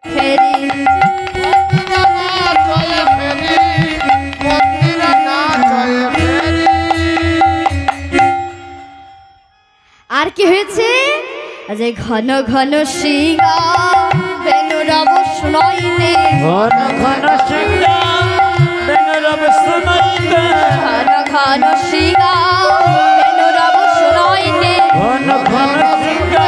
ফেরি আর কি হয়েছে যে ঘন ঘন সিংহা বেনুরব শুনাইতে ঘন ঘন সিংহা বেনুরব শুনাইতে ঘন ঘন সিংহা বেনুরব শুনাইতে ঘন ঘন সিংহা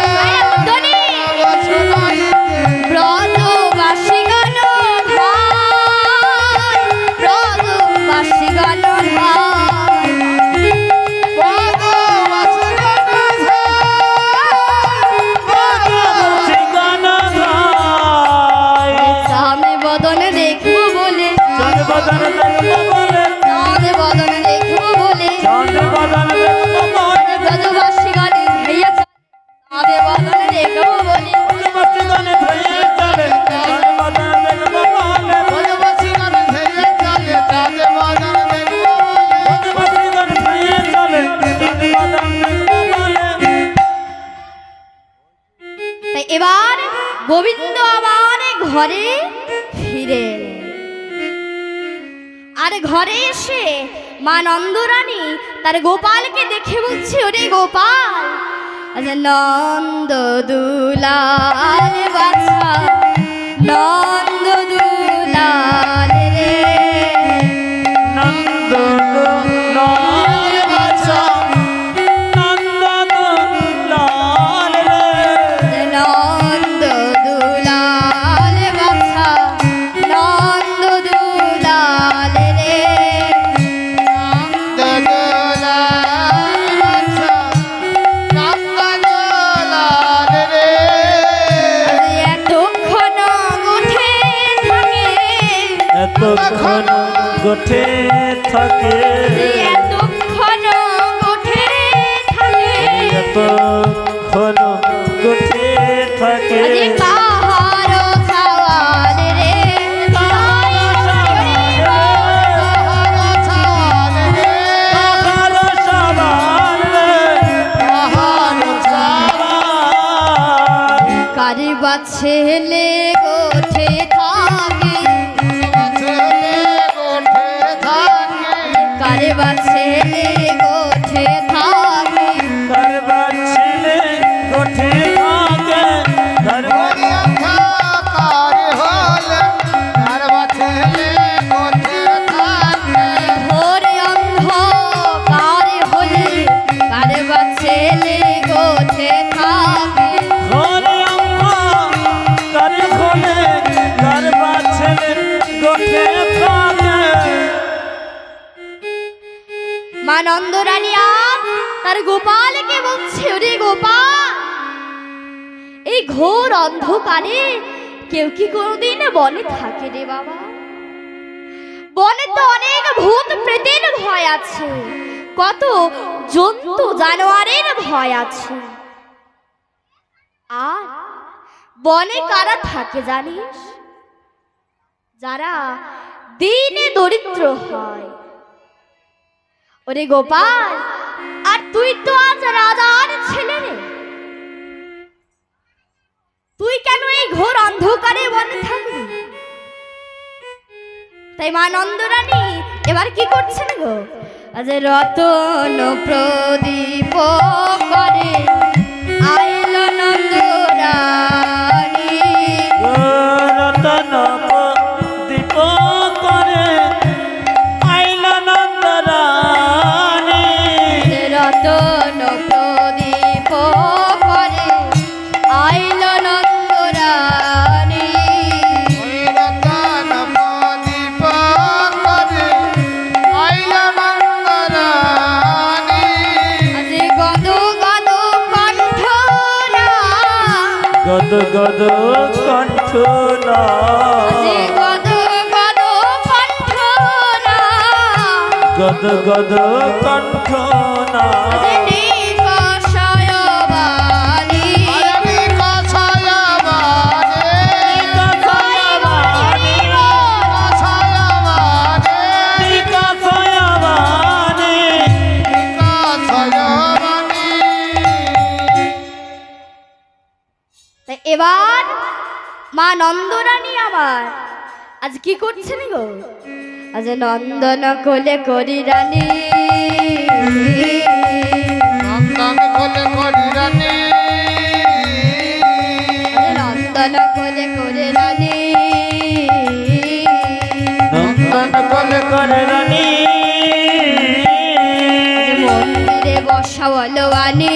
ব্রজবাসী গণ ভাই ব্রজবাসী গণ বদন দেখবো বলে ব্রজবাসী গণে ভাইয়া বদন দেখবো বলে তাই এবার গোবিন্দ আবার ঘরে ফিরে আর ঘরে এসে মা নন্দরানী তার গোপালকে দেখে বলছে ওরে গোপাল নন্দ দুলাল বাছা নন্দ দুলাল রে নন্দ দুলাল বাছা নন্দ দুলাল রে নন্দ দুলাল বাছা নন্দ দুলাল রে এতক্ষণ গোঠে থাকে এতক্ষণ গোঠে থাকে এতক্ষণ গোঠে থাকে পাহাড় ছাওয়াল রে কারিবা ছেলে গোঠে থাকে কারিবা ছেলে গোঠে থাকে কারবা ছেলে গোঠে থাকে ভোরে অন্ধকার হলে কারিবা ছেলে গোঠে থাকে ঘরে কারে খোলে কারবা ছেলে গোঠে থাকে মা নন্দরানী তার গোপালকে বলছে ওরে গোপাল এই ঘোর অন্ধকারে কেউ কি কোনোদিন বনে থাকে রে বাবা বনে তো অনেক ভূত প্রেতের ভয় আছে কত জন্তু জানোয়ারের ভয় আছে আর বনে কারা থাকে জানিস যারা দিনে দরিদ্র হয় ওরে গোপাল আর তুই তো আজ রাজার ছেলে রে তুই কেন এই ঘোর অন্ধকারে বনে থাকবি তাই মা নন্দরানী এবার কি করছেন গো আজ রতন প্রদীপ করে আইল নন্দরানী রতন দীপ করে আইল নন্দরানী রতন প্রদীপ করে আইল নন্দরানী গদ গদ কণ্ঠ না গদ গদ কণ্ঠ না এবার মা নন্দরানী আমার আজ কি করছেন গো? আজ নন্দন কোলে করি রানী, নন্দন কোলে করি রানী, নন্দন কোলে করে রানী, নন্দন কোলে করে রানী, মন্দিরে বসাওয়ালো আনি,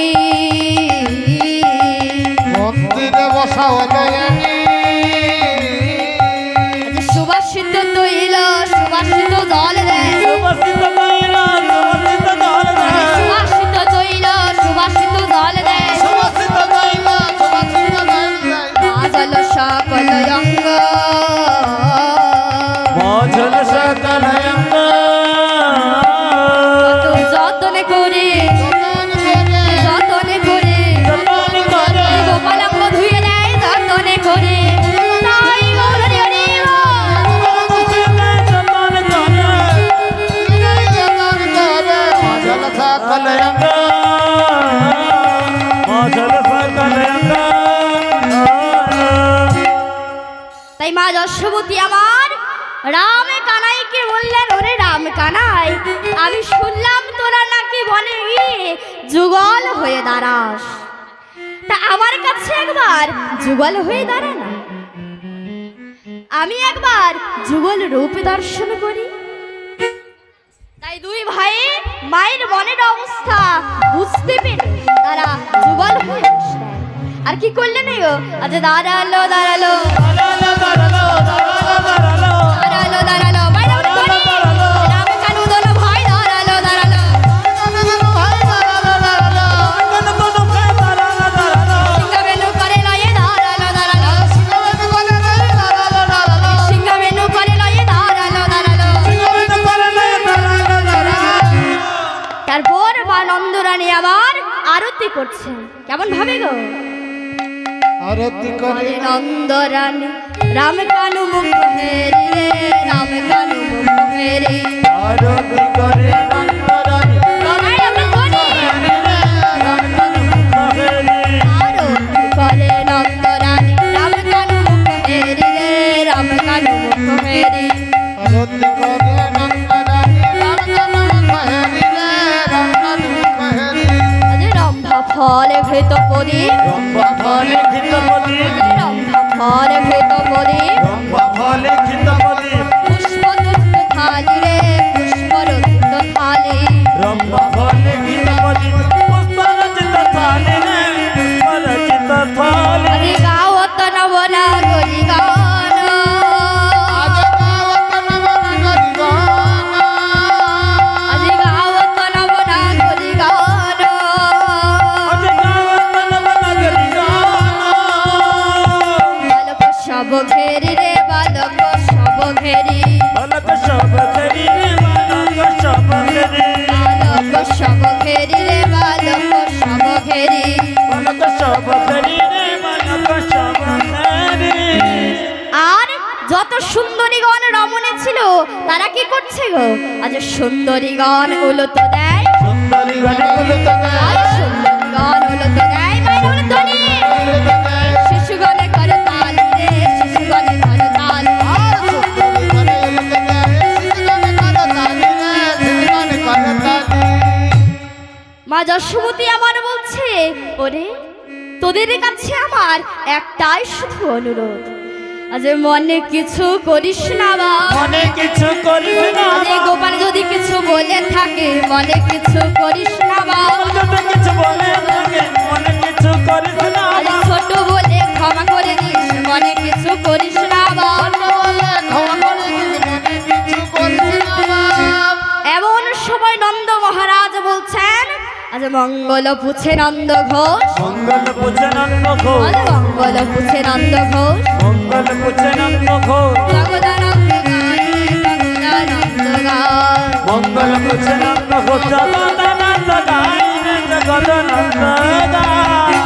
মন্দিরে বসাওয়ালো আনি, সুবাসিত তৈল সুবাসিত জল দেয়, সুবাসিত তৈল সুবাসিত জল দেয়, সুবাসিত তৈল সুবাসিত জল দেয়, সুবাসিত তৈল সুবাসিত জল দেয়, মাজল সকল অঙ্গ, মজল সকল অঙ্গ, কত যতনে করে যতনে করে যতন করে গোপালাঙ্গ ধুয়ে দেয় যতনে করে, তাই গৌরী হরি গো। যতন করে মজল সকল অঙ্গ, মজল সকল অঙ্গ। তাই মা যশোবতী আমার রাম কানাইকে বললেন, ওরে রাম কানাই, আমি শুনলাম তোরা নাকি বনে গিয়ে যুগল হয়ে দাঁড়াস, তা আমার কাছে একবার যুগল হয়ে দাঁড়া না, আমি একবার যুগল রূপ দর্শন করি। তাই দুই ভাই মায়ের মনের অবস্থা বুঝতে পেরে তারা যুগল হয়ে বসলেন। আর কি করলেন গো? আজ দাঁড়ালো দাঁড়ালো দাঁড়ালো দাঁড়ালো দাঁড়ালো দাঁড়ালো দাঁড়ালো দাঁড়ালো ভাই রাম কানু দোনো ভাই দাঁড়ালো দাঁড়ালো, কোন কোন ভাই দাঁড়ালো দাঁড়ালো সিংহবেনু করে লয়ে দাঁড়ালো দাঁড়ালো, সিংহবেনু করে লয়ে দাঁড়ালো দাঁড়ালো। কোন করে দাঁড়ালো দাঁড়ালো। তারপর মা নন্দরানী আবার আরতি করছেন, কেমন ভাবে গো? আরতি করে নন্দরানী রাম কানু মুখ হেরি রে, রাম কানু মুখ হেরি, আরতি করে নন্দরানী ভাই আমরা করি। মহেরি আরতি করে নন্দরানী রাম কানু মুখ হেরি রে, রাম কানু মুখ হেরি, আরতি করে নন্দরানী রামকানু মহেরি রে, রামকানু মহেরি, আজ রম্ভা ফলে ঘৃত পরি, রম্ভা ফলে খিতপতি রম্ভা ফলে ঘৃত পরি, রম্ভা ফলে খিতপতি পুষ্প রচিত থালি রে, পুষ্প রচিত থালি, রম্ভা ফলে খিতপতি পুষ্প রচিত থালি রে পুষ্প রচিত থালি আরে গাওত নবনা গরি গান, আজ গাওত নবনাগরি গান, আরে গাওত নবনা গরি গান, আজ গাওত নবনাগরি গান, বালক সব ঘেরি রে, বালক সব ঘেরি, বালক সব ঘেরি রে বালক সব ঘেরি বালক সব ঘেরি রে, বালক সব ঘেরি। বালক সব ঘেরি রে বালক সব ঘেরি। আর যত সুন্দরীগণ রমণী ছিল তারা কি করছে গো? আজ সুন্দরীগণ উলুত দেয়, সুন্দরী গণগুলো আর সুন্দরীগণ উলুত দেয়, মায়ের উলুধ্বনি। শিশুগণে করে তাল রে, শিশুগণে করে তাল, মা যশোমতী আমার বলছে, ওরে তোদের কাছে আমার একটাই শুধু অনুরোধ, আজ মনে কিছু করিস না বা, মনে কিছু করিস না আজ গোপাল যদি কিছু বলে থাকে মনে কিছু করিস না বা, যদি কিছু বলে থাকে মনে কিছু করিস না আজ ছোট বলে ক্ষমা করে দিস মনে কিছু করিস না বা। এমন সময় নন্দ মহারাজ বলছেন, আজ মঙ্গল পুছে নন্দ ঘোষ, মঙ্গল পুছে নন্দ ঘোষ আজ মঙ্গল পুছে নন্দ ঘোষ, মঙ্গল পুছে নন্দ ঘোষ জগদানন্দ গান, জগদানন্দ গান। মঙ্গল পুছে নন্দ ঘোষ জগদানন্দ গায় জগদানন্দ গায়।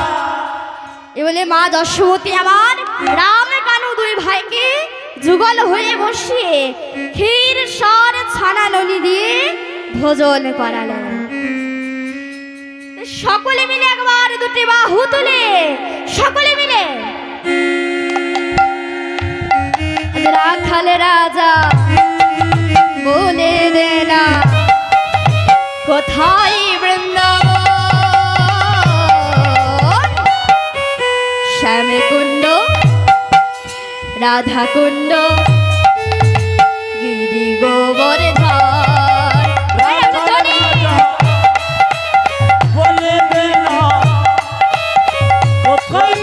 এ বলে মা যশোমতী আমার রাম কানু দুই ভাইকে যুগল হয়ে বসিয়ে ক্ষীর সর ছানা ননি দিয়ে ভোজন করালেন। সকলে মিলে একবার দুটি বাহু তুলে সকলে মিলে রাখাল রাজা বলে দে না কোথায় বৃন্দাবন শ্যামকুণ্ড রাধাকুণ্ড গিরি গোবর্ধন বলে দে না কোথায়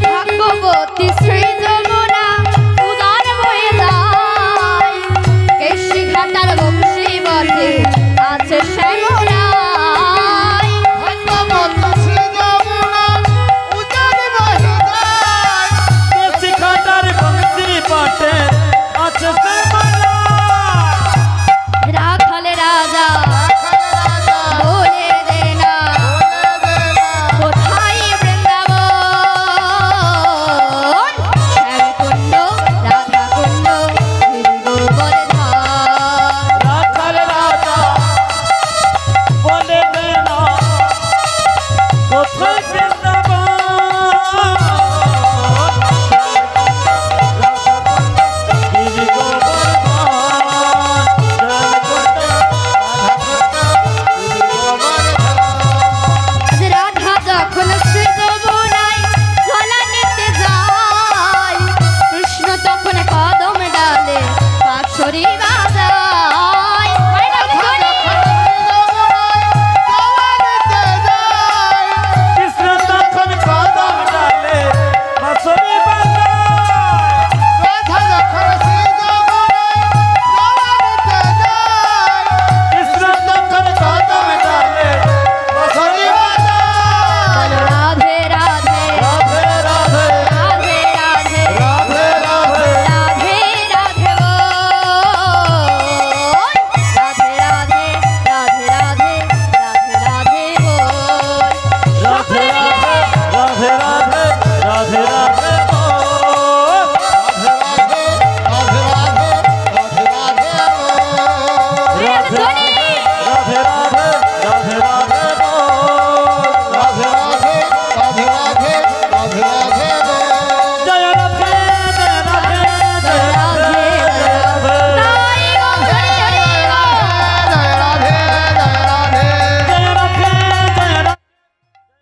ভাগ্যবতী শ্রী জগৎ